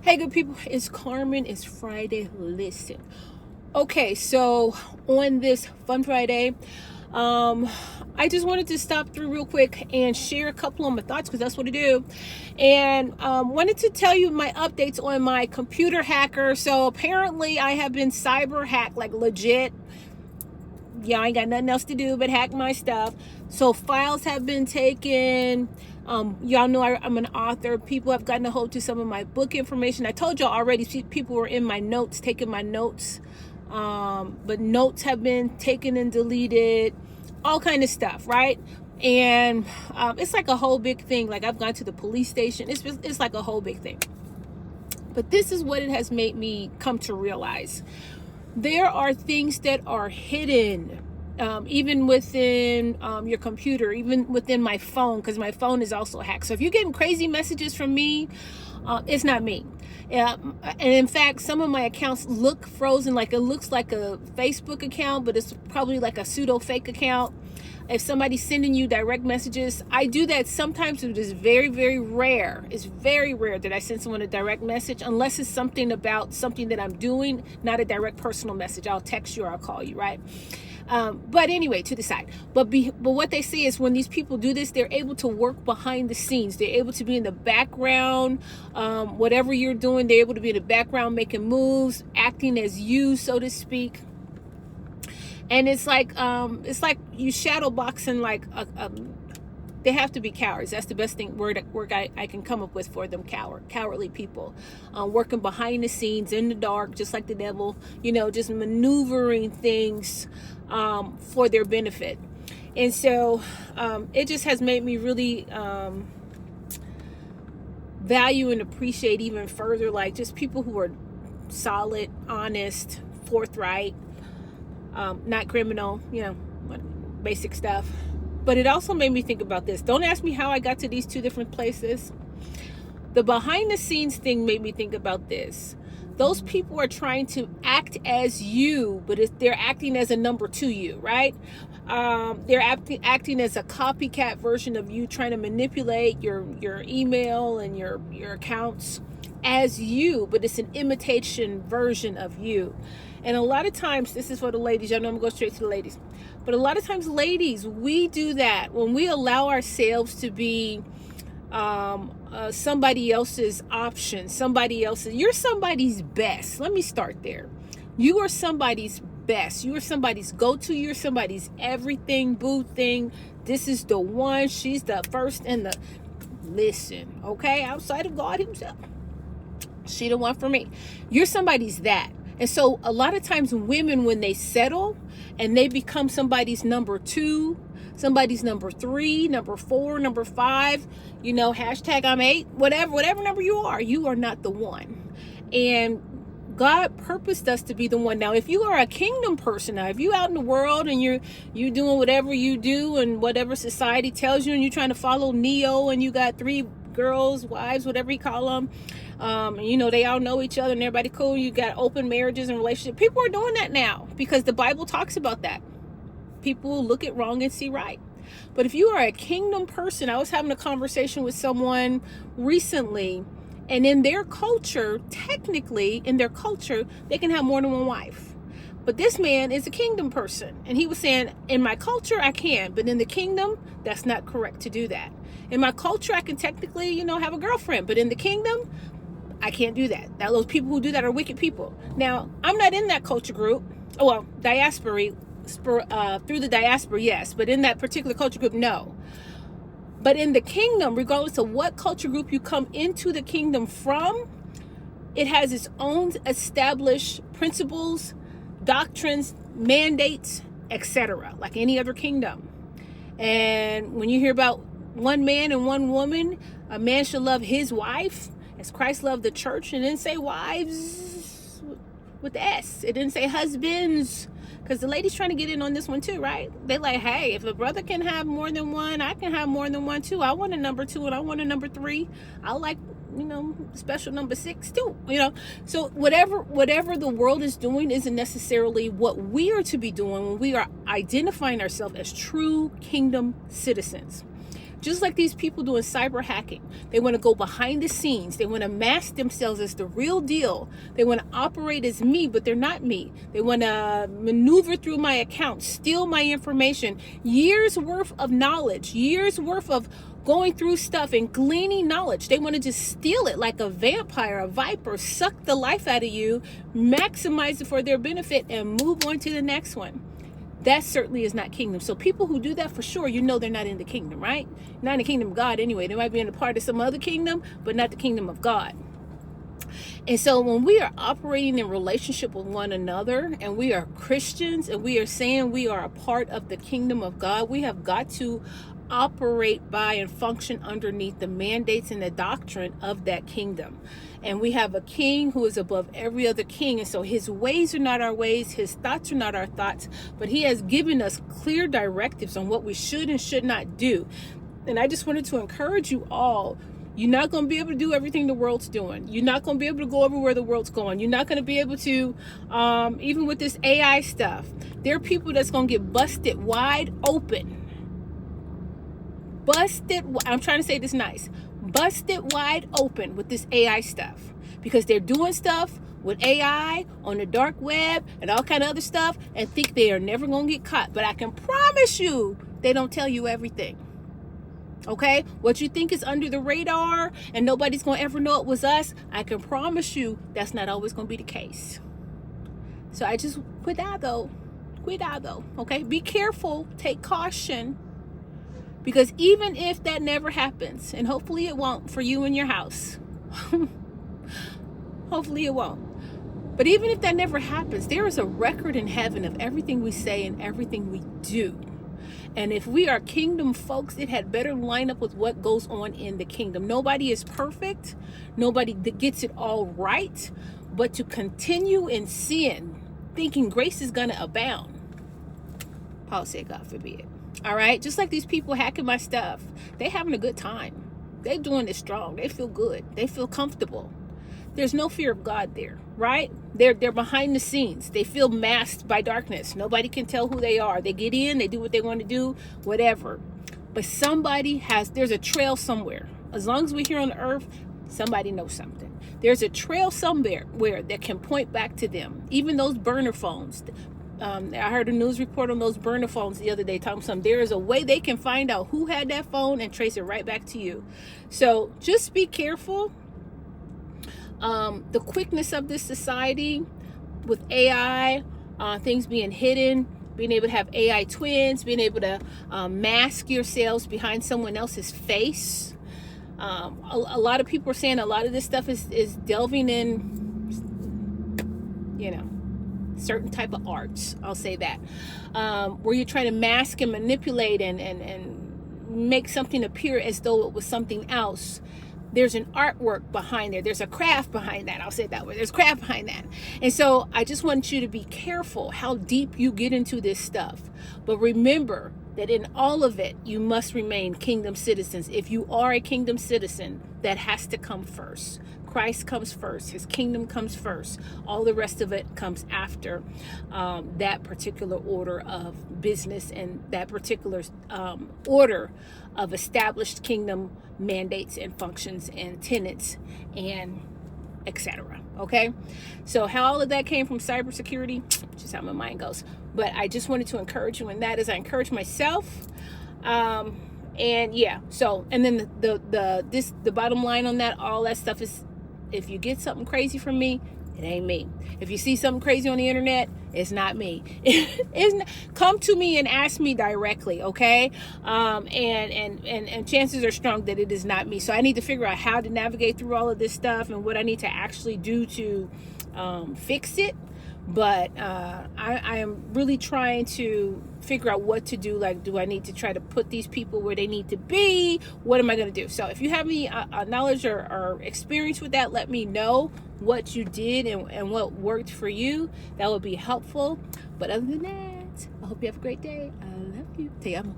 Hey, good people, it's Carmen. It's Friday. Listen. Okay, so on this Fun Friday, I just wanted to stop through real quick and share a couple of my thoughts because that's what I do. And wanted to tell you my updates on my computer hacker. So apparently I have been cyber hacked, like legit. Yeah, I ain't got nothing else to do but hack my stuff. So files have been taken. Y'all know I'm an author. People have gotten a hold to some of my book information. I told y'all already, people were in my notes, taking my notes. But notes have been taken and deleted, all kind of stuff, right? And it's like a whole big thing. Like I've gone to the police station. It's like a whole big thing. But this is what it has made me come to realize. There are things that are hidden, even within your computer, even within my phone, because my phone is also hacked. So if you're getting crazy messages from me, it's not me. And in fact, some of my accounts look frozen, like it looks like a Facebook account, but it's probably like a pseudo fake account. If somebody's sending you direct messages, I do that sometimes. It is very, very rare. It's very rare that I send someone a direct message, unless it's something about something that I'm doing, not a direct personal message. I'll text you or I'll call you, right? But anyway, to the side. But what they say is when these people do this, they're able to work behind the scenes. They're able to be in the background. Whatever you're doing, they're able to be in the background making moves, acting as you, so to speak. And it's like you shadow boxing like they have to be cowards. That's the best word I can come up with for them. Cowardly people, working behind the scenes in the dark, just like the devil. Just maneuvering things for their benefit. And so it just has made me really value and appreciate even further, like just people who are solid, honest, forthright. Not criminal, basic stuff. But it also made me think about this. Don't ask me how I got to these two different places. The behind the scenes thing made me think about this. Those people are trying to act as you, but they're acting as a number to you, right? They're acting as a copycat version of you, trying to manipulate your email and your accounts as you, but it's an imitation version of you. And a lot of times, this is for the ladies. I know I'm going to go straight to the ladies. But a lot of times, ladies, we do that when we allow ourselves to be somebody else's option, you're somebody's best. Let me start there. You are somebody's best. You are somebody's go-to. You're somebody's everything, boo thing. This is the one. She's the first and the... Listen, okay? Outside of God himself. She the one for me. You're somebody's that. And so a lot of times women, when they settle and they become somebody's number 2, somebody's number 3, number 4, number 5, hashtag I'm 8, whatever number you are not the one. And God purposed us to be the one. Now, if you are a kingdom person, if you out in the world and you're doing whatever you do and whatever society tells you, and you're trying to follow Neo, and you got 3 girls, wives, whatever you call them, they all know each other and everybody cool. You got open marriages and relationships. People are doing that now because the Bible talks about that. People will look at wrong and see right. But if you are a kingdom person, I was having a conversation with someone recently, and in their culture, technically in their culture, they can have more than one wife. But this man is a kingdom person, and he was saying, in my culture I can, but in the kingdom, that's not correct to do that. In my culture, I can technically, have a girlfriend, but in the kingdom, I can't do that. Now, those people who do that are wicked people. Now, I'm not in that culture group. Oh, well, diaspora, through the diaspora, yes. But in that particular culture group, no. But in the kingdom, regardless of what culture group you come into the kingdom from, it has its own established principles, doctrines, mandates, etc., like any other kingdom. And when you hear about one man and one woman, a man should love his wife as Christ loved the church. And it didn't say wives with the S. It didn't say husbands, because the ladies trying to get in on this one too, right? They like, hey, if a brother can have more than one, I can have more than one too. I want a number 2 and I want a number 3. I like, special number 6 too, So whatever the world is doing isn't necessarily what we are to be doing when we are identifying ourselves as true kingdom citizens. Just like these people doing cyber hacking. They want to go behind the scenes. They want to mask themselves as the real deal. They want to operate as me, but they're not me. They want to maneuver through my account, steal my information, years worth of knowledge, years worth of going through stuff and gleaning knowledge. They want to just steal it like a vampire, a viper, suck the life out of you, maximize it for their benefit, and move on to the next one. That certainly is not kingdom. So people who do that, for sure, you know they're not in the kingdom, right? Not in the kingdom of God anyway. They might be in a part of some other kingdom, but not the kingdom of God. And so when we are operating in relationship with one another, and we are Christians, and we are saying we are a part of the kingdom of God, we have got to operate by and function underneath the mandates and the doctrine of that kingdom. And we have a king who is above every other king. And so his ways are not our ways. His thoughts are not our thoughts. But he has given us clear directives on what we should and should not do. And I just wanted to encourage you all. You're not going to be able to do everything the world's doing. You're not going to be able to go everywhere the world's going. You're not going to be able to, even with this AI stuff, there are people that's going to get busted wide open. I'm trying to say this nice. Busted wide open with this AI stuff. Because they're doing stuff with AI on the dark web and all kind of other stuff and think they are never going to get caught. But I can promise you, they don't tell you everything. Okay? What you think is under the radar and nobody's going to ever know it was us, I can promise you that's not always going to be the case. So I just, cuidado, okay? Be careful, take caution. Because even if that never happens, and hopefully it won't for you and your house, hopefully it won't. But even if that never happens, there is a record in heaven of everything we say and everything we do. And if we are kingdom folks, it had better line up with what goes on in the kingdom. Nobody is perfect. Nobody gets it all right. But to continue in sin, thinking grace is going to abound, Paul said, God forbid. All right, just like these people hacking my stuff, they having a good time. They're doing it strong. They feel good. They feel comfortable. There's no fear of God there, right? They're behind the scenes. They feel masked by darkness. Nobody can tell who they are. They get in, they do what they want to do, whatever. But there's a trail somewhere. As long as we're here on the earth, somebody knows something. There's a trail somewhere that can point back to them. Even those burner phones. I heard a news report on those burner phones the other day talking something. There is a way they can find out who had that phone and trace it right back to you. So just be careful. The quickness of this society with AI, things being hidden, being able to have AI twins, being able to mask yourselves behind someone else's face. A lot of people are saying a lot of this stuff is delving in, certain type of arts, I'll say that, where you're trying to mask and manipulate and make something appear as though it was something else. There's an artwork behind there. There's a craft behind that. I'll say it that way. There's craft behind that. And so I just want you to be careful how deep you get into this stuff. But remember that in all of it, you must remain kingdom citizens. If you are a kingdom citizen, that has to come first. Christ comes first. His kingdom comes first. All the rest of it comes after that particular order of business and that particular order of established kingdom mandates and functions and tenets and etc. Okay? So how all of that came from cybersecurity, just how my mind goes. But I just wanted to encourage you in that as I encourage myself. And yeah, so, and then the bottom line on that, all that stuff is, if you get something crazy from me, it ain't me. If you see something crazy on the internet, it's not me. Come to me and ask me directly, okay? And chances are strong that it is not me. So I need to figure out how to navigate through all of this stuff and what I need to actually do to fix it. But I am really trying to figure out what to do. Like, do I need to try to put these people where they need to be? What am I going to do? So if you have any knowledge or experience with that, let me know what you did and what worked for you. That would be helpful. But other than that, I hope you have a great day. I love you. Te amo.